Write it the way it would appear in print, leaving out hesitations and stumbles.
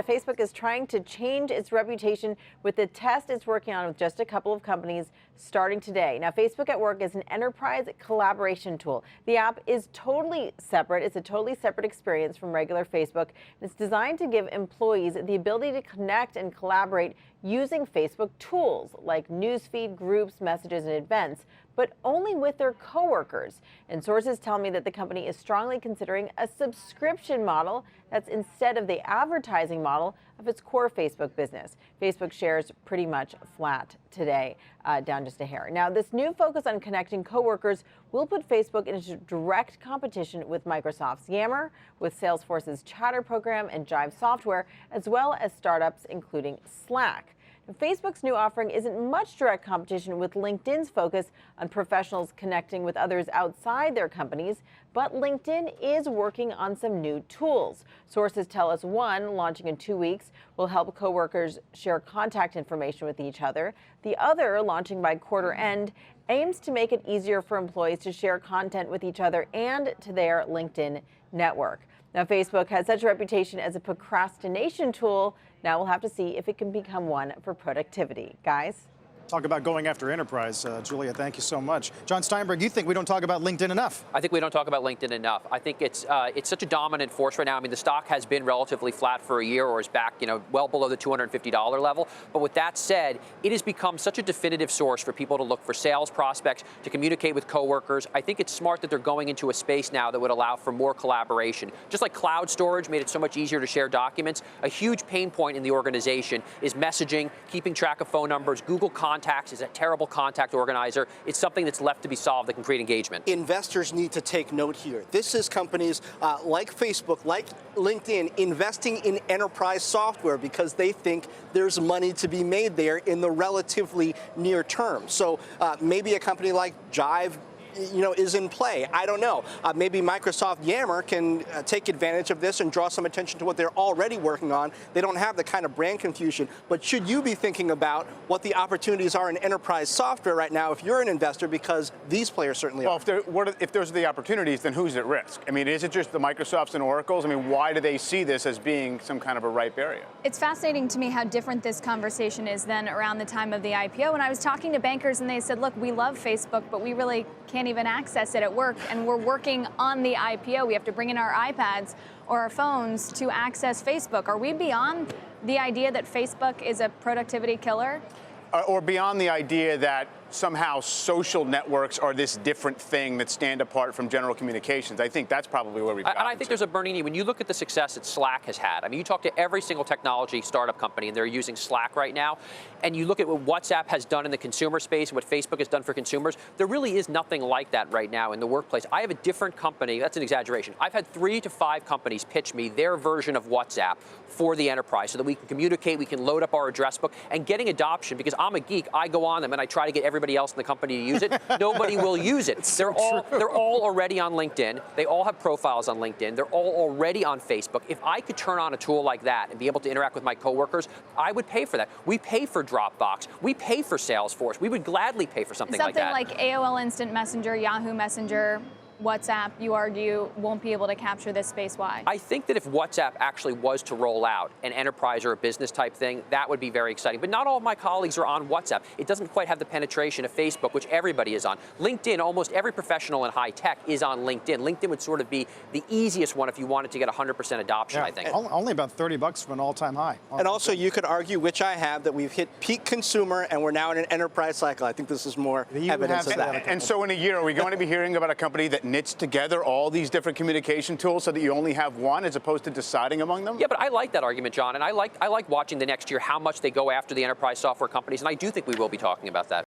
Facebook is trying to change its reputation with the test it's working on with just a couple of companies starting today. Now, Facebook at Work is an enterprise collaboration tool. The app is totally separate. It's a totally separate experience from regular Facebook. It's designed to give employees the ability to connect and collaborate using Facebook tools like newsfeed, groups, messages, and events, but only with their coworkers. And sources tell me that the company is strongly considering a subscription model that's instead of the advertising model of its core Facebook business. Facebook shares pretty much flat today, down just a hair. Now, this new focus on connecting coworkers will put Facebook into direct competition with Microsoft's Yammer, with Salesforce's Chatter program and Jive software, as well as startups including Slack. Facebook's new offering isn't much direct competition with LinkedIn's focus on professionals connecting with others outside their companies, but LinkedIn is working on some new tools. Sources tell us one, launching in 2 weeks, will help coworkers share contact information with each other. The other, launching by quarter end, aims to make it easier for employees to share content with each other and to their LinkedIn network. Now, Facebook has such a reputation as a procrastination tool. Now we'll have to see if it can become one for productivity. Guys? Talk about going after enterprise. Julia, thank you so much. John Steinberg, you think we don't talk about LinkedIn enough? I think we don't talk about LinkedIn enough. I think it's such a dominant force right now. I mean, the stock has been relatively flat for a year or is back, well below the $250 level. But with that said, it has become such a definitive source for people to look for sales prospects, to communicate with coworkers. I think it's smart that they're going into a space now that would allow for more collaboration. Just like cloud storage made it so much easier to share documents, a huge pain point in the organization is messaging, keeping track of phone numbers. Google Contacts is a terrible contact organizer. It's something that's left to be solved that can create engagement. Investors need to take note here. This is companies like Facebook, like LinkedIn, investing in enterprise software because they think there's money to be made there in the relatively near term. So maybe a company like Jive is in play. I don't know. Maybe Microsoft Yammer can take advantage of this and draw some attention to what they're already working on. They don't have the kind of brand confusion. But should you be thinking about what the opportunities are in enterprise software right now if you're an investor, because these players certainly are. Well, if those are the opportunities, then who's at risk? I mean, is it just the Microsofts and Oracles? I mean, why do they see this as being some kind of a ripe area? It's fascinating to me how different this conversation is than around the time of the IPO. When I was talking to bankers and they said, look, we love Facebook, but we really can't even access it at work, and we're working on the IPO. We have to bring in our iPads or our phones to access Facebook. Are we beyond the idea that Facebook is a productivity killer? Or beyond the idea that somehow social networks are this different thing that stand apart from general communications. I think that's probably where we've gotten And I think there's a burning need. When you look at the success that Slack has had, I mean, you talk to every single technology startup company, and they're using Slack right now, and you look at what WhatsApp has done in the consumer space, what Facebook has done for consumers, there really is nothing like that right now in the workplace. I have a different company, that's an exaggeration. I've had 3 to 5 companies pitch me their version of WhatsApp for the enterprise so that we can communicate, we can load up our address book, and getting adoption, because I'm a geek, I go on them and I try to get everybody else in the company to use it. Nobody will use it. They're all already on LinkedIn. They all have profiles on LinkedIn. They're all already on Facebook. If I could turn on a tool like that and be able to interact with my coworkers, I would pay for that. We pay for Dropbox. We pay for Salesforce. We would gladly pay for something like that. Something like AOL Instant Messenger, Yahoo Messenger, WhatsApp, you argue, won't be able to capture this space. Why? I think that if WhatsApp actually was to roll out an enterprise or a business type thing, that would be very exciting. But not all of my colleagues are on WhatsApp. It doesn't quite have the penetration of Facebook, which everybody is on. LinkedIn, almost every professional in high tech is on LinkedIn. LinkedIn would sort of be the easiest one if you wanted to get 100% adoption, I think. Only about $30 from an all-time high. And also, you could argue, which I have, that we've hit peak consumer and we're now in an enterprise cycle. I think this is more evidence of that. And so in a year, are we going to be hearing about a company that knits together all these different communication tools so that you only have one as opposed to deciding among them? Yeah, but I like that argument, John, and I like watching the next year how much they go after the enterprise software companies, and I do think we will be talking about that.